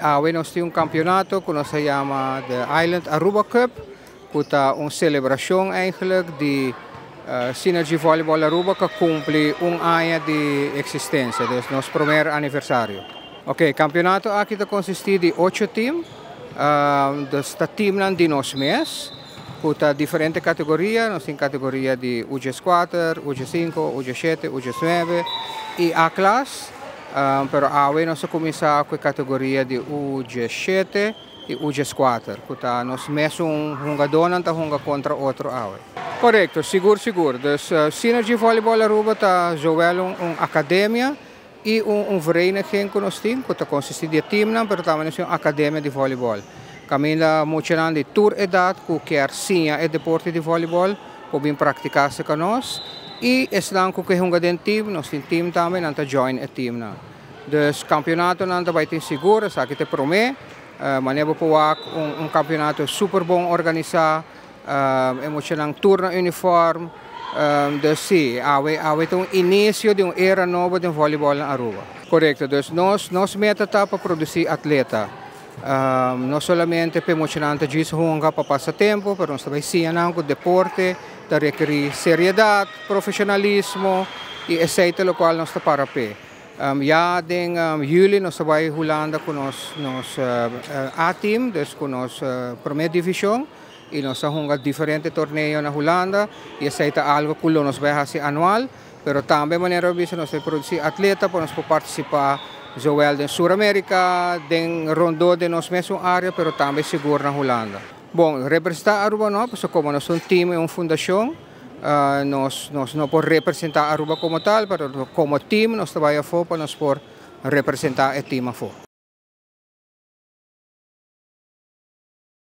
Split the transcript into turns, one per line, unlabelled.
Hoy nos tiene un campeonato que se llama de Island Aruba Cup. Het is een celebratie eigenlijk die Synergy Volleyball Aruba que cumple un año de existencia, dus nos primer aniversario. Ok, campeonato aqui consiste de 8 teams. Dus de team de nos mes. Het is diferentes categorias, nos tem categoria de UG4, UG5, UG7, UG9 e A-classe. Pero hoy nos começa com a categoria de UG7 e UG4. Porque nós mesmo jogadores não jogam contra outro hoje. Correto, seguro. Dus Synergy Volleyball Aruba está zowel uma academia e vereniging que nós temos, que consiste de team, mas também é uma academia de voleibol. Caminha muito de tour edad, que quer sim o deporte de voleibol, para praticar-se com nós. E estão com que jogar dentro team, nós temos team também, não join o team. Dus campeonato não vai ter seguro, sabe que te promete. Mas é para campeonato super bom organizado, emocionante turno uniforme. Dus sim, há um início de uma era nova de voleibol na Aruba. Correto, dus nós meta tá para produzir atleta. Não somente para emocionante de jogar para passar tempo, mas nós também sim o deporte, que requer seriedade, profissionalismo e aceita o qual nós está para pé. Já em julho nós vamos jogando com nosso A-team, dus com nossa primeira divisão, e nós jogamos diferentes torneios na Holanda, e aceita algo que nós vamos fazer anual, mas também maneira de nós produzir atleta para nós participar zowel in Sul-América, in Rondo de nossa mesma área, mas também seguro na Holanda. Bom, representar Aruba não, porque como nós somos um time e uma fundação, nós não podemos representar Aruba como tal, mas como time nós trabalhamos para nós representar o time.